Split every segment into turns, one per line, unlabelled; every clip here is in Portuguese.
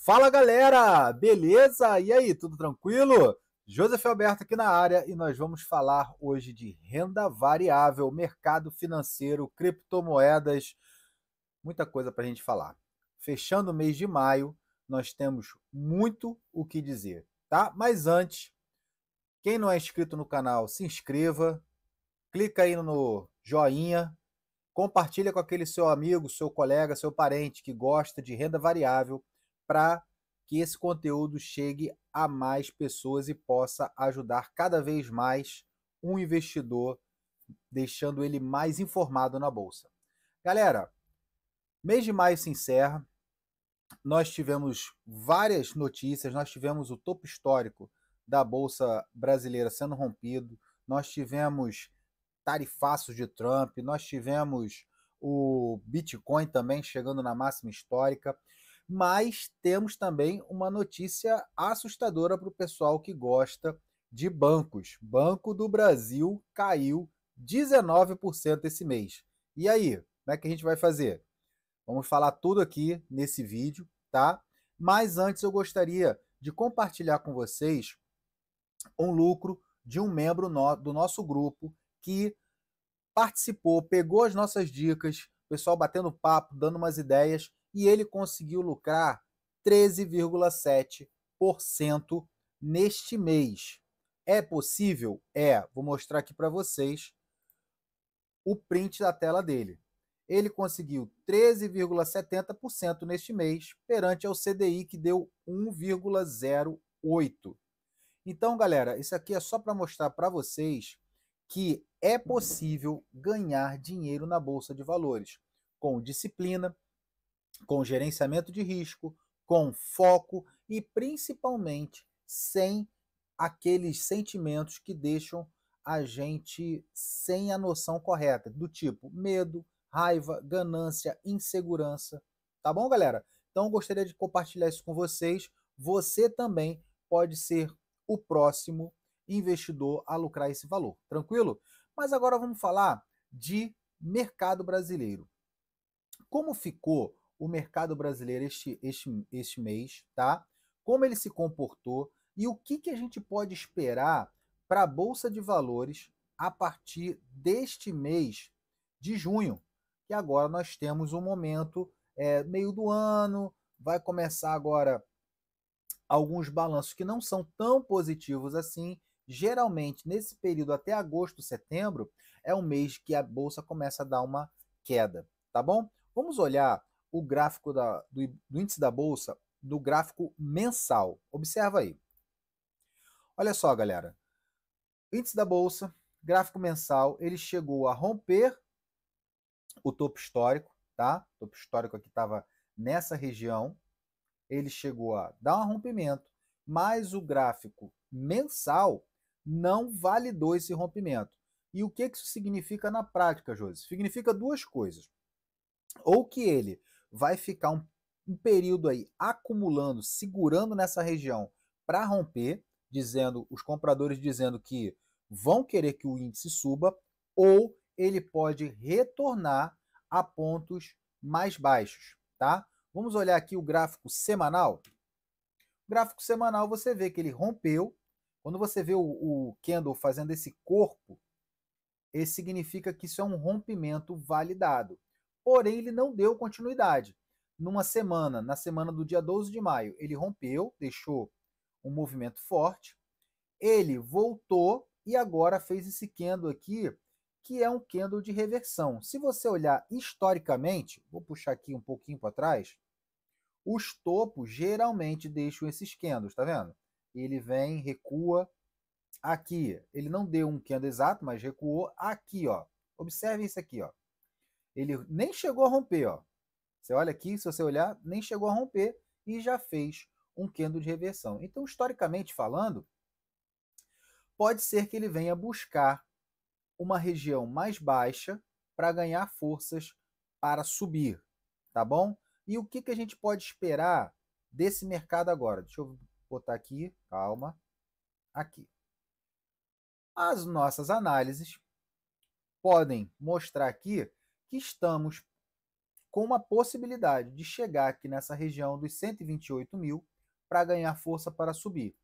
Fala galera, beleza? E aí, tudo tranquilo? Joseph Alberto aqui na área e nós vamos falar hoje de renda variável, mercado financeiro, criptomoedas, muita coisa para a gente falar. Fechando o mês de maio, nós temos muito o que dizer, tá? Mas antes, quem não é inscrito no canal, se inscreva, clica aí no joinha, compartilha com aquele seu amigo, seu colega, seu parente que gosta de renda variável para que esse conteúdo chegue a mais pessoas e possa ajudar cada vez mais um investidor, deixando ele mais informado na bolsa. Galera, mês de maio se encerra, nós tivemos várias notícias, nós tivemos o topo histórico da bolsa brasileira sendo rompido, nós tivemos tarifaços de Trump, nós tivemos o Bitcoin também chegando na máxima histórica, mas temos também uma notícia assustadora para o pessoal que gosta de bancos. Banco do Brasil caiu 19% esse mês. E aí, como é que a gente vai fazer? Vamos falar tudo aqui nesse vídeo, tá? Mas antes eu gostaria de compartilhar com vocês um lucro de um membro do nosso grupo que participou, pegou as nossas dicas, o pessoal batendo papo, dando umas ideias, e ele conseguiu lucrar 13,7% neste mês. É possível? É. Vou mostrar aqui para vocês o print da tela dele. Ele conseguiu 13,70% neste mês, perante ao CDI que deu 1,08%. Então, galera, isso aqui é só para mostrar para vocês que é possível ganhar dinheiro na Bolsa de Valores, com disciplina, com gerenciamento de risco, com foco e principalmente sem aqueles sentimentos que deixam a gente sem a noção correta, do tipo medo, raiva, ganância, insegurança. Tá bom, galera? Então, eu gostaria de compartilhar isso com vocês. Você também pode ser o próximo investidor a lucrar esse valor. Tranquilo? Mas agora vamos falar de mercado brasileiro. Como ficou o mercado brasileiro este mês, tá? Como ele se comportou e o que a gente pode esperar para a Bolsa de Valores a partir deste mês de junho, que agora nós temos um momento meio do ano, vai começar agora alguns balanços que não são tão positivos assim. Geralmente, nesse período até agosto, setembro, é um mês que a bolsa começa a dar uma queda, tá bom? Vamos olhar o gráfico do índice da bolsa do gráfico mensal. Observa aí. Olha só, galera. O índice da bolsa, gráfico mensal, ele chegou a romper o topo histórico, tá? O topo histórico aqui estava nessa região. Ele chegou a dar um rompimento, mas o gráfico mensal não validou esse rompimento. E o que isso significa na prática, Josi? Significa duas coisas. Ou que ele vai ficar um período aí acumulando, segurando nessa região para romper, os compradores dizendo que vão querer que o índice suba, ou ele pode retornar a pontos mais baixos, tá? Vamos olhar aqui o gráfico semanal. O gráfico semanal você vê que ele rompeu. Quando você vê o candle fazendo esse corpo, esse significa que isso é um rompimento validado. Porém, ele não deu continuidade. Numa semana, na semana do dia 12 de maio, ele rompeu, deixou um movimento forte. Ele voltou e agora fez esse candle aqui, que é um candle de reversão. Se você olhar historicamente, vou puxar aqui um pouquinho para trás, os topos geralmente deixam esses candles, tá vendo? Ele vem, recua. Aqui, ele não deu um candle exato, mas recuou aqui, ó. Observe isso aqui, ó. Ele nem chegou a romper, ó. Você olha aqui, se você olhar, nem chegou a romper e já fez um candle de reversão. Então, historicamente falando, pode ser que ele venha buscar uma região mais baixa para ganhar forças para subir, tá bom? E o que a gente pode esperar desse mercado agora? Deixa eu botar aqui, calma, aqui. As nossas análises podem mostrar aqui que estamos com uma possibilidade de chegar aqui nessa região dos 128 mil para ganhar força para subir.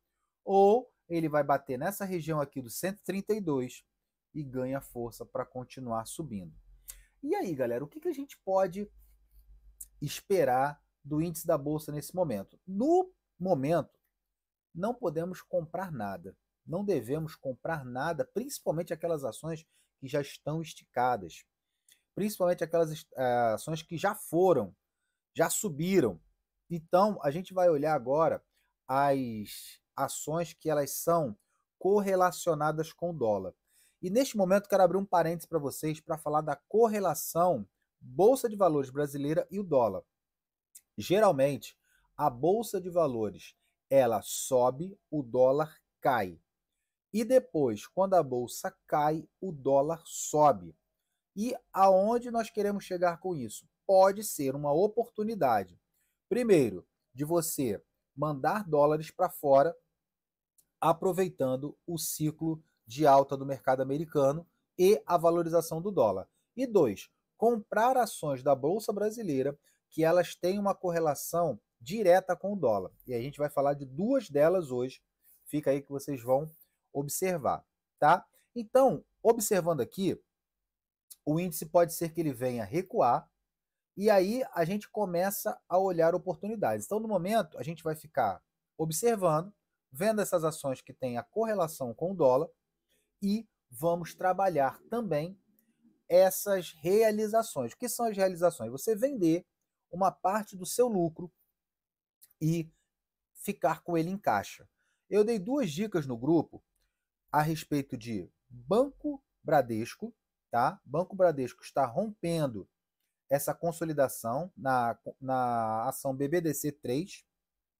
Ou ele vai bater nessa região aqui dos 132 e ganha força para continuar subindo. E aí, galera, o que a gente pode esperar do índice da Bolsa nesse momento? No momento, não podemos comprar nada. Não devemos comprar nada, principalmente aquelas ações que já estão esticadas. Principalmente aquelas ações que já foram, já subiram. Então, a gente vai olhar agora as ações que elas são correlacionadas com o dólar. E neste momento, quero abrir um parênteses para vocês para falar da correlação Bolsa de Valores brasileira e o dólar. Geralmente, a Bolsa de Valores ela sobe, o dólar cai. E depois, quando a bolsa cai, o dólar sobe. E aonde nós queremos chegar com isso? Pode ser uma oportunidade, primeiro, de você mandar dólares para fora, aproveitando o ciclo de alta do mercado americano e a valorização do dólar. E dois, comprar ações da Bolsa Brasileira que elas têm uma correlação direta com o dólar. E a gente vai falar de duas delas hoje. Fica aí que vocês vão observar, tá? Então, observando aqui, o índice pode ser que ele venha recuar e aí a gente começa a olhar oportunidades. Então, no momento, a gente vai ficar observando, vendo essas ações que têm a correlação com o dólar e vamos trabalhar também essas realizações. O que são as realizações? Você vender uma parte do seu lucro e ficar com ele em caixa. Eu dei duas dicas no grupo a respeito de Banco Bradesco, tá? Banco Bradesco está rompendo essa consolidação na ação BBDC3,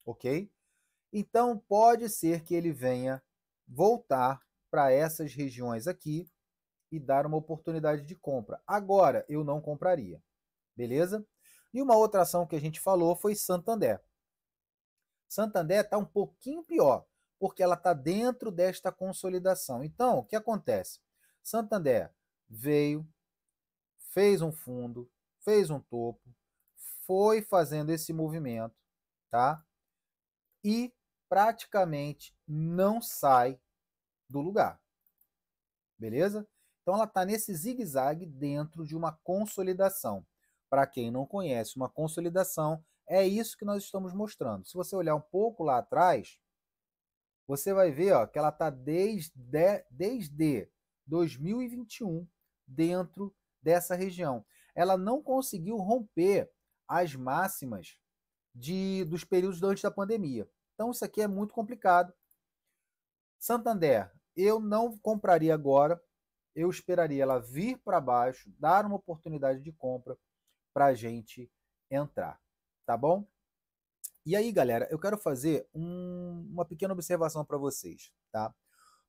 ok? Então pode ser que ele venha voltar para essas regiões aqui e dar uma oportunidade de compra. Agora eu não compraria, beleza? E uma outra ação que a gente falou foi Santander. Santander está um pouquinho pior, porque ela está dentro desta consolidação. Então, o que acontece? Santander veio, fez um fundo, fez um topo, foi fazendo esse movimento, tá? E praticamente não sai do lugar, beleza? Então ela está nesse zigue-zague dentro de uma consolidação. Para quem não conhece, uma consolidação é isso que nós estamos mostrando. Se você olhar um pouco lá atrás, você vai ver ó, que ela está desde 2021 dentro dessa região. Ela não conseguiu romper as máximas dos períodos antes da pandemia. Então isso aqui é muito complicado. Santander, eu não compraria agora, eu esperaria ela vir para baixo, dar uma oportunidade de compra para a gente entrar, tá bom? E aí, galera, eu quero fazer uma pequena observação para vocês, tá?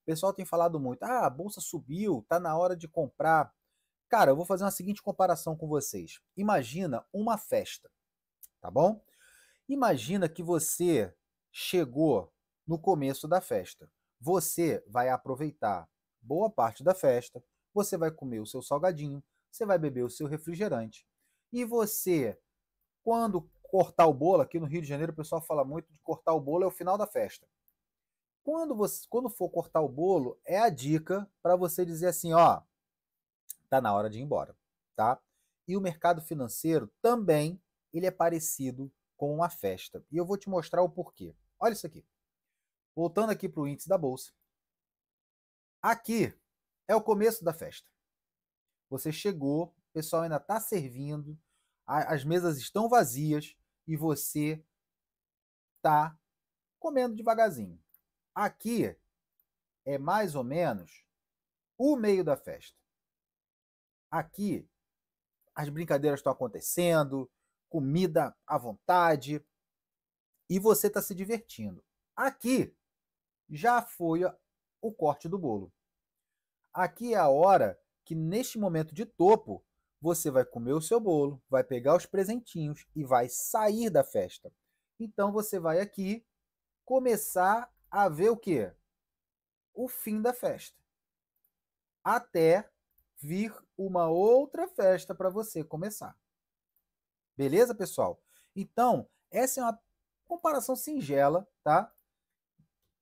O pessoal tem falado muito, a bolsa subiu, tá na hora de comprar. Cara, eu vou fazer uma seguinte comparação com vocês. Imagina uma festa, tá bom? Imagina que você chegou no começo da festa. Você vai aproveitar boa parte da festa, você vai comer o seu salgadinho, você vai beber o seu refrigerante. E você, quando cortar o bolo, aqui no Rio de Janeiro o pessoal fala muito de cortar o bolo, é o final da festa. Quando for cortar o bolo, é a dica para você dizer assim, ó, tá na hora de ir embora, tá? E o mercado financeiro também, ele é parecido com uma festa. E eu vou te mostrar o porquê. Olha isso aqui. Voltando aqui para o índice da bolsa. Aqui é o começo da festa. Você chegou, o pessoal ainda está servindo, as mesas estão vazias e você está comendo devagarzinho. Aqui é mais ou menos o meio da festa. Aqui as brincadeiras estão acontecendo, comida à vontade e você está se divertindo. Aqui já foi o corte do bolo. Aqui é a hora que, neste momento de topo, você vai comer o seu bolo, vai pegar os presentinhos e vai sair da festa. Então você vai aqui começar a ver o quê? O fim da festa. Até vir uma outra festa para você começar. Beleza, pessoal? Então, essa é uma comparação singela, tá?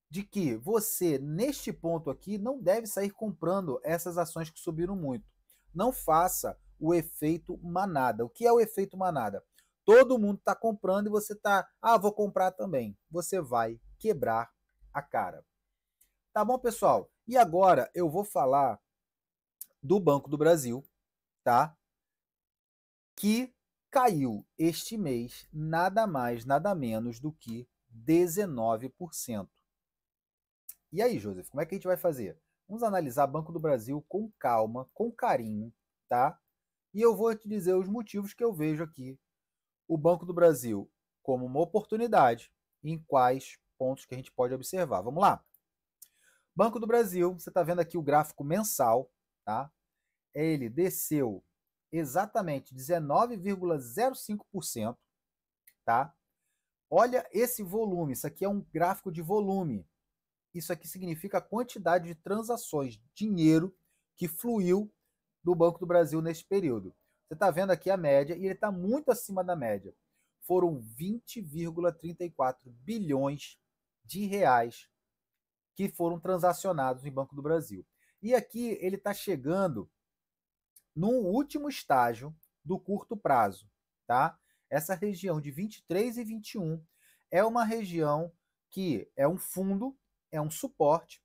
De que você, neste ponto aqui, não deve sair comprando essas ações que subiram muito. Não faça o efeito manada. O que é o efeito manada? Todo mundo está comprando e você está, vou comprar também. Você vai quebrar a cara. Tá bom, pessoal? E agora eu vou falar do Banco do Brasil, tá? Que caiu este mês nada mais, nada menos do que 19%. E aí, Joseph, como é que a gente vai fazer? Vamos analisar Banco do Brasil com calma, com carinho, tá? E eu vou te dizer os motivos que eu vejo aqui o Banco do Brasil como uma oportunidade e em quais pontos que a gente pode observar. Vamos lá? Banco do Brasil, você está vendo aqui o gráfico mensal, tá? Ele desceu exatamente 19,05%, tá? Olha esse volume, isso aqui é um gráfico de volume. Isso aqui significa a quantidade de transações, dinheiro que fluiu do Banco do Brasil nesse período. Você está vendo aqui a média e ele está muito acima da média. Foram 20,34 bilhões de reais que foram transacionados em Banco do Brasil. E aqui ele está chegando no último estágio do curto prazo, tá? Essa região de 23 e 21 é uma região que é um fundo, é um suporte,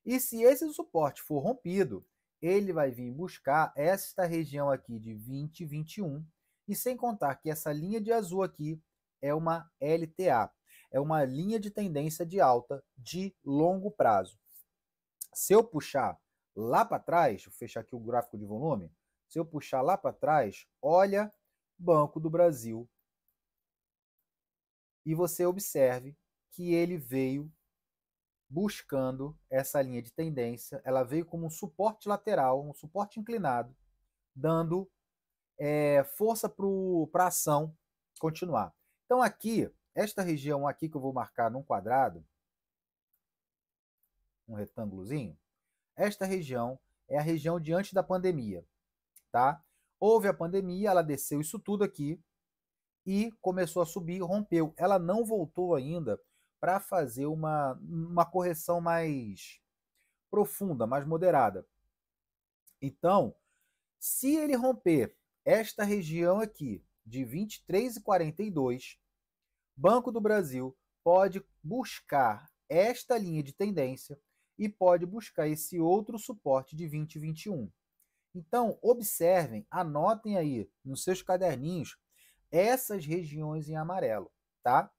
e se esse suporte for rompido, ele vai vir buscar esta região aqui de 20 e 21, e sem contar que essa linha de azul aqui é uma LTA, é uma linha de tendência de alta de longo prazo. Se eu puxar lá para trás, vou fechar aqui o gráfico de volume, se eu puxar lá para trás, olha Banco do Brasil, e você observe que ele veio buscando essa linha de tendência, ela veio como um suporte lateral, um suporte inclinado, dando força para a ação continuar. Então aqui, esta região aqui que eu vou marcar num quadrado, um retângulozinho, esta região é a região de antes da pandemia, tá? Houve a pandemia, ela desceu isso tudo aqui e começou a subir, rompeu. Ela não voltou ainda para fazer uma correção mais profunda, mais moderada. Então, se ele romper esta região aqui de 23,42, Banco do Brasil pode buscar esta linha de tendência e pode buscar esse outro suporte de 20,21. Então, observem, anotem aí nos seus caderninhos essas regiões em amarelo, tá?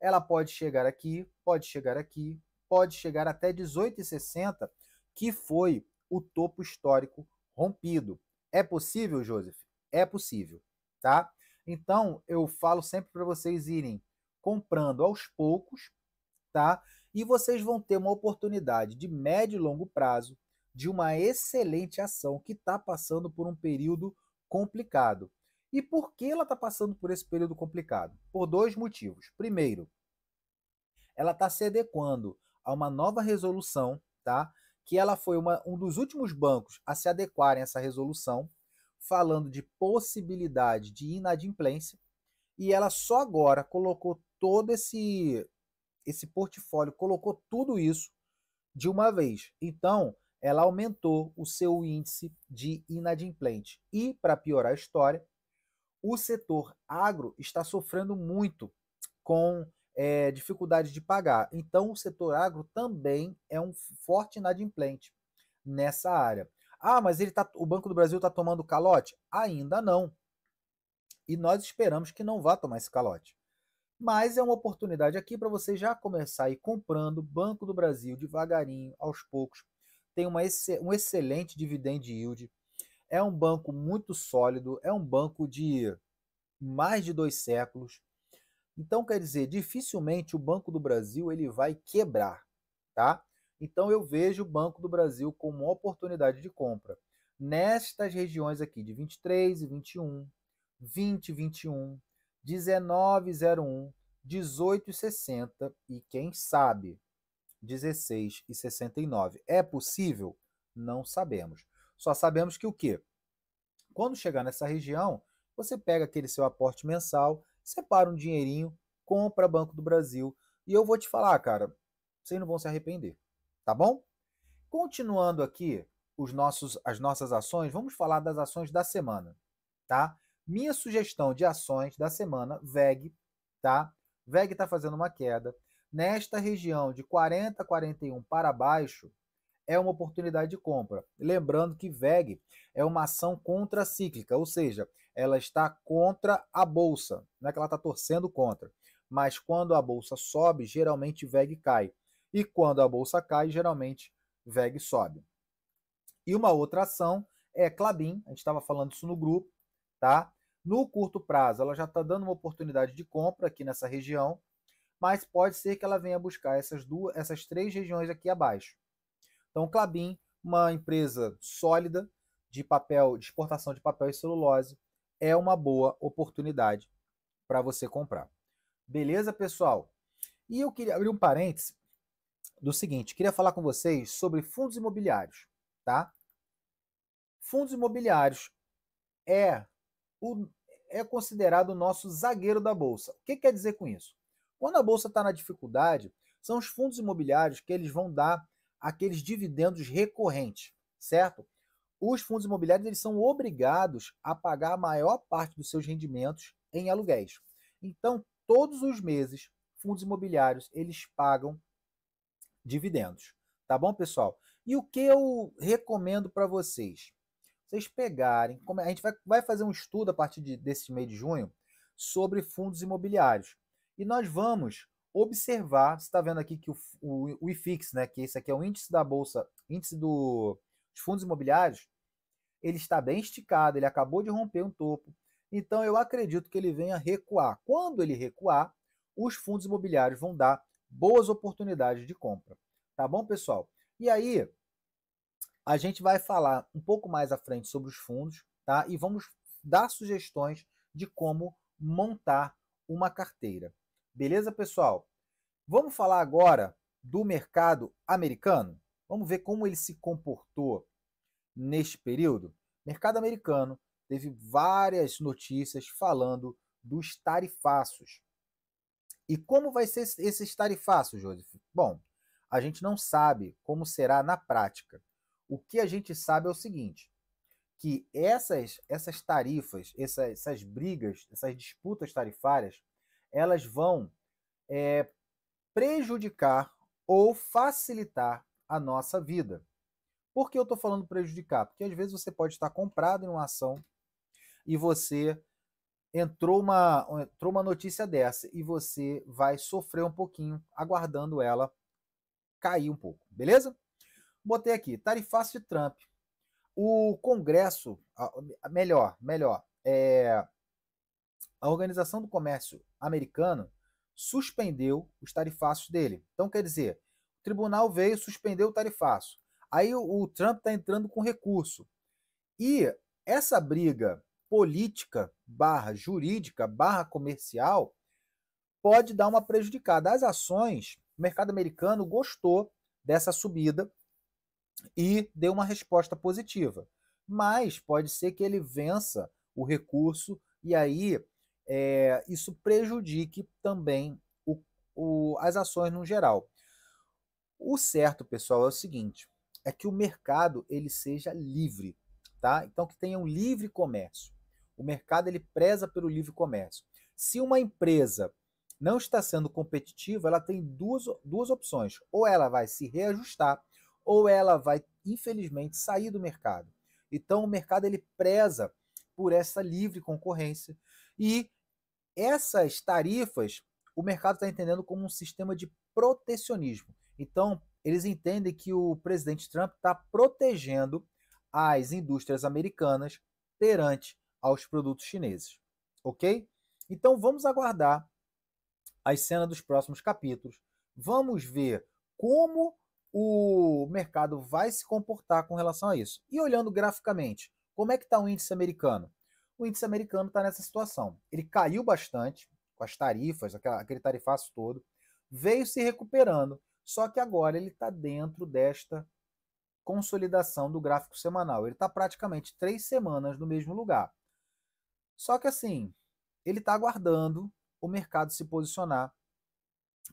Ela pode chegar aqui, pode chegar aqui, pode chegar até 18,60, que foi o topo histórico rompido. É possível, Joseph? É possível, tá? Então, eu falo sempre para vocês irem comprando aos poucos, tá? E vocês vão ter uma oportunidade de médio e longo prazo de uma excelente ação que está passando por um período complicado. E por que ela está passando por esse período complicado? Por dois motivos. Primeiro, ela está se adequando a uma nova resolução, tá? Que ela foi um dos últimos bancos a se adequarem a essa resolução, falando de possibilidade de inadimplência, e ela só agora colocou todo esse portfólio, colocou tudo isso de uma vez. Então, ela aumentou o seu índice de inadimplente. E, para piorar a história, o setor agro está sofrendo muito com dificuldade de pagar. Então, o setor agro também é um forte inadimplente nessa área. Mas o Banco do Brasil está tomando calote? Ainda não. E nós esperamos que não vá tomar esse calote. Mas é uma oportunidade aqui para você já começar a ir comprando Banco do Brasil devagarinho, aos poucos. Tem um excelente dividend yield. É um banco muito sólido, é um banco de mais de 2 séculos. Então, quer dizer, dificilmente o Banco do Brasil ele vai quebrar, tá? Então, eu vejo o Banco do Brasil como uma oportunidade de compra nestas regiões aqui de 23 e 21, 20 e 21, 19,01, 18,60 e quem sabe 16,69. É possível? Não sabemos. Só sabemos que o quê? Quando chegar nessa região, você pega aquele seu aporte mensal, separa um dinheirinho, compra Banco do Brasil. E eu vou te falar, cara, vocês não vão se arrepender, tá bom? Continuando aqui as nossas ações, vamos falar das ações da semana, tá? Minha sugestão de ações da semana, VEG, tá? VEG está fazendo uma queda. Nesta região de 40 a 41 para baixo, é uma oportunidade de compra. Lembrando que VEG é uma ação contracíclica, ou seja, ela está contra a bolsa, não é que ela está torcendo contra, mas quando a bolsa sobe, geralmente VEG cai. E quando a bolsa cai, geralmente VEG sobe. E uma outra ação é Klabin, a gente estava falando isso no grupo, tá? No curto prazo, ela já está dando uma oportunidade de compra aqui nessa região, mas pode ser que ela venha buscar essas três regiões aqui abaixo. Então, Klabin, uma empresa sólida de papel, de exportação de papel e celulose, é uma boa oportunidade para você comprar. Beleza, pessoal? E eu queria abrir um parêntese do seguinte, queria falar com vocês sobre fundos imobiliários, tá? Fundos imobiliários é, o, é considerado o nosso zagueiro da bolsa. O que quer dizer com isso? Quando a bolsa está na dificuldade, são os fundos imobiliários que eles vão dar aqueles dividendos recorrentes, certo? Os fundos imobiliários eles são obrigados a pagar a maior parte dos seus rendimentos em aluguéis. Então, todos os meses, fundos imobiliários eles pagam dividendos. Tá bom, pessoal? E o que eu recomendo para vocês? Vocês pegarem, a gente vai fazer um estudo a partir desse mês de junho sobre fundos imobiliários. E nós vamos observar, você está vendo aqui que o IFIX, né, que esse aqui é o índice da bolsa, índice dos fundos imobiliários, ele está bem esticado, ele acabou de romper um topo. Então eu acredito que ele venha recuar. Quando ele recuar, os fundos imobiliários vão dar boas oportunidades de compra. Tá bom, pessoal? E aí, a gente vai falar um pouco mais à frente sobre os fundos, tá? E vamos dar sugestões de como montar uma carteira. Beleza, pessoal? Vamos falar agora do mercado americano? Vamos ver como ele se comportou neste período? Mercado americano teve várias notícias falando dos tarifaços. E como vai ser esses tarifaços, Joseph? Bom, a gente não sabe como será na prática. O que a gente sabe é o seguinte, que essas tarifas, essas brigas, essas disputas tarifárias, elas vão prejudicar ou facilitar a nossa vida. Por que eu estou falando prejudicar? Porque às vezes você pode estar comprado em uma ação e você entrou uma notícia dessa e você vai sofrer um pouquinho aguardando ela cair um pouco, beleza? Botei aqui, tarifaço de Trump. O Congresso, melhor, a Organização do Comércio Americano suspendeu os tarifaços dele. Então, quer dizer, o tribunal veio suspender o tarifaço. Aí o Trump está entrando com recurso. E essa briga política barra jurídica barra comercial pode dar uma prejudicada. As ações, o mercado americano gostou dessa subida e deu uma resposta positiva. Mas pode ser que ele vença o recurso e aí isso prejudique também as ações no geral. O certo, pessoal, é o seguinte, é que o mercado ele seja livre, tá? Então que tenha um livre comércio. O mercado ele preza pelo livre comércio. Se uma empresa não está sendo competitiva, ela tem duas opções. Ou ela vai se reajustar, ou ela vai, infelizmente, sair do mercado. Então o mercado ele preza por essa livre concorrência e essas tarifas o mercado está entendendo como um sistema de protecionismo. Então, eles entendem que o presidente Trump está protegendo as indústrias americanas perante aos produtos chineses. Ok? Então, vamos aguardar as cenas dos próximos capítulos. Vamos ver como o mercado vai se comportar com relação a isso. E olhando graficamente, como é que está o índice americano? O índice americano está nessa situação. Ele caiu bastante com as tarifas, aquele tarifaço todo, veio se recuperando, só que agora ele está dentro desta consolidação do gráfico semanal. Ele está praticamente 3 semanas no mesmo lugar. Só que assim, ele está aguardando o mercado se posicionar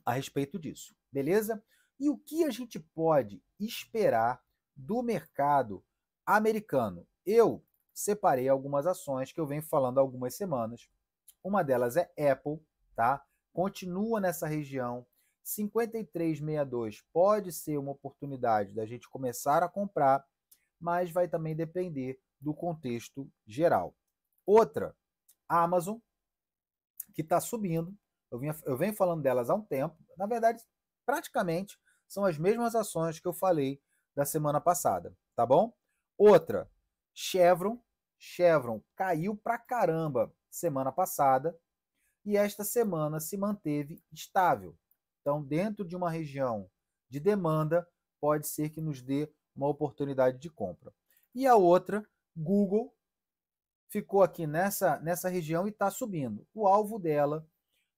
a respeito disso, beleza? E o que a gente pode esperar do mercado americano? Eu separei algumas ações que eu venho falando há algumas semanas. Uma delas é Apple, tá? Continua nessa região. 53,62 pode ser uma oportunidade da gente começar a comprar, mas vai também depender do contexto geral. Outra, a Amazon, que está subindo. Eu venho falando delas há um tempo. Na verdade, praticamente são as mesmas ações que eu falei da semana passada, tá bom? Outra, Chevron. Chevron caiu pra caramba semana passada e esta semana se manteve estável. Então, dentro de uma região de demanda, pode ser que nos dê uma oportunidade de compra. E a outra, Google, ficou aqui nessa região e está subindo. O alvo dela,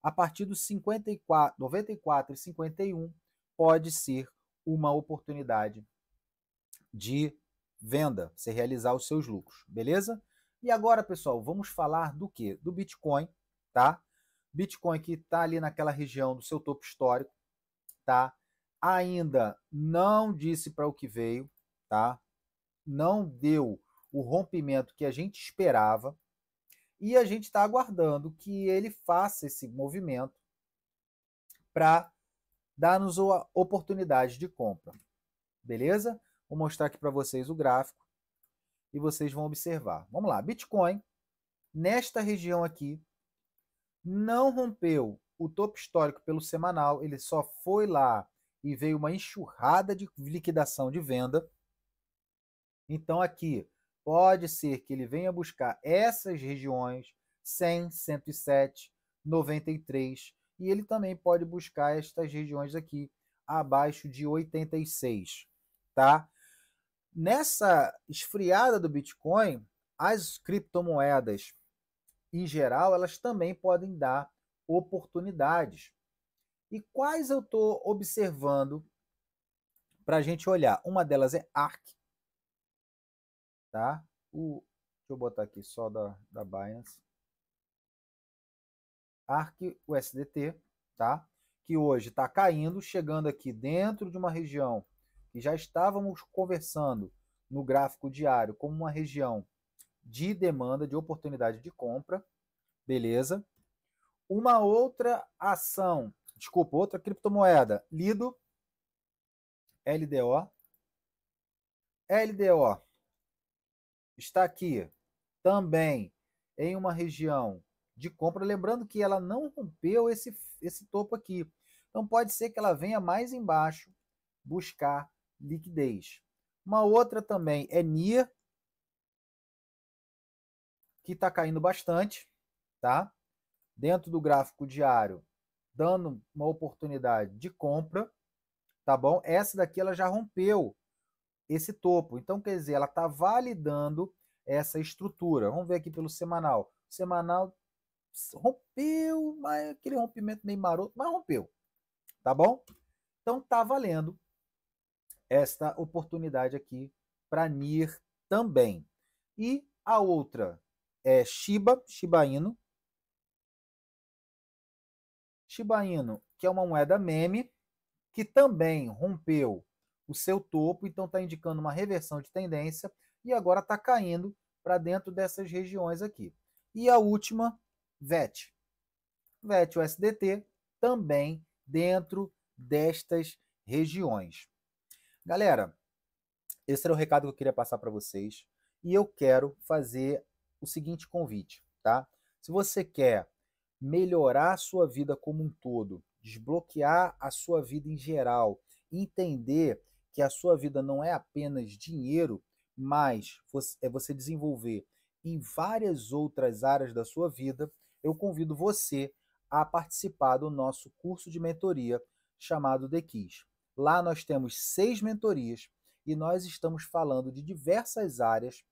a partir dos 54, 94 e 51, pode ser uma oportunidade de venda, você realizar os seus lucros, beleza? E agora, pessoal, vamos falar do que? Do Bitcoin, tá? Bitcoin que está ali naquela região do seu topo histórico, tá? Ainda não disse para o que veio, tá? Não deu o rompimento que a gente esperava e a gente está aguardando que ele faça esse movimento para dar-nos a oportunidade de compra, beleza? Vou mostrar aqui para vocês o gráfico e vocês vão observar. Vamos lá, Bitcoin, nesta região aqui, não rompeu o topo histórico pelo semanal, ele só foi lá e veio uma enxurrada de liquidação de venda. Então aqui pode ser que ele venha buscar essas regiões 100, 107, 93 e ele também pode buscar estas regiões aqui abaixo de 86, tá? Nessa esfriada do Bitcoin, as criptomoedas em geral, elas também podem dar oportunidades. E quais eu estou observando para a gente olhar? Uma delas é ARK, tá? Deixa eu botar aqui só da Binance. ARK USDT, tá? Que hoje está caindo, chegando aqui dentro de uma região que já estávamos conversando no gráfico diário como uma região de demanda, de oportunidade de compra, beleza? Uma outra ação, desculpa, outra criptomoeda, Lido, LDO. LDO está aqui também em uma região de compra, lembrando que ela não rompeu esse topo aqui. Então pode ser que ela venha mais embaixo buscar liquidez. Uma outra também é NIR, que está caindo bastante, tá? Dentro do gráfico diário, dando uma oportunidade de compra, tá bom? Essa daqui ela já rompeu esse topo, então quer dizer, ela está validando essa estrutura. Vamos ver aqui pelo semanal. O semanal rompeu, mas aquele rompimento meio maroto, mas rompeu, tá bom? Então tá valendo esta oportunidade aqui para NIR também. E a outra é Shiba Inu. Shiba Inu, que é uma moeda meme, que também rompeu o seu topo, então está indicando uma reversão de tendência e agora está caindo para dentro dessas regiões aqui. E a última, VET. VET USDT, também dentro destas regiões. Galera, esse era o recado que eu queria passar para vocês e eu quero fazer o seguinte convite, tá? Se você quer melhorar a sua vida como um todo, desbloquear a sua vida em geral, entender que a sua vida não é apenas dinheiro, mas é você desenvolver em várias outras áreas da sua vida, eu convido você a participar do nosso curso de mentoria chamado The Keys. Lá nós temos 6 mentorias e nós estamos falando de diversas áreas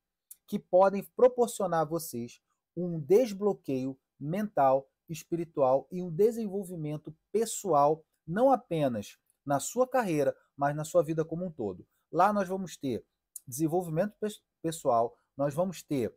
que podem proporcionar a vocês um desbloqueio mental, espiritual e um desenvolvimento pessoal, não apenas na sua carreira, mas na sua vida como um todo. Lá nós vamos ter desenvolvimento pessoal, nós vamos ter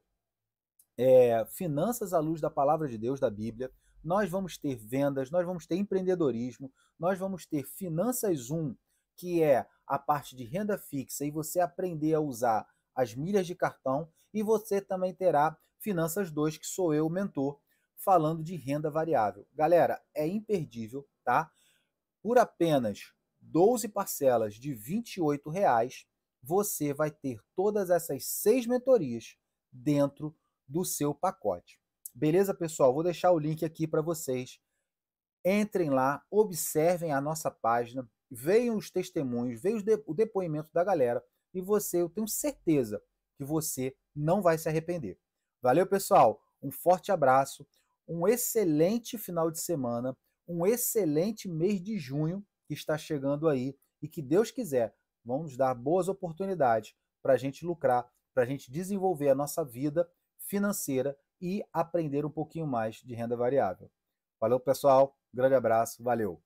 finanças à luz da palavra de Deus, da Bíblia, nós vamos ter vendas, nós vamos ter empreendedorismo, nós vamos ter Finanças 1, que é a parte de renda fixa, e você aprender a usar as milhas de cartão, e você também terá Finanças 2, que sou eu, o mentor, falando de renda variável. Galera, é imperdível, tá? Por apenas 12 parcelas de R$ 28, você vai ter todas essas 6 mentorias dentro do seu pacote. Beleza, pessoal? Vou deixar o link aqui para vocês. Entrem lá, observem a nossa página, vejam os testemunhos, vejam o depoimento da galera e você, eu tenho certeza que você não vai se arrepender. Valeu, pessoal? Um forte abraço, um excelente final de semana, um excelente mês de junho que está chegando aí e que Deus quiser, vamos dar boas oportunidades para a gente lucrar, para a gente desenvolver a nossa vida financeira e aprender um pouquinho mais de renda variável. Valeu, pessoal. Grande abraço. Valeu.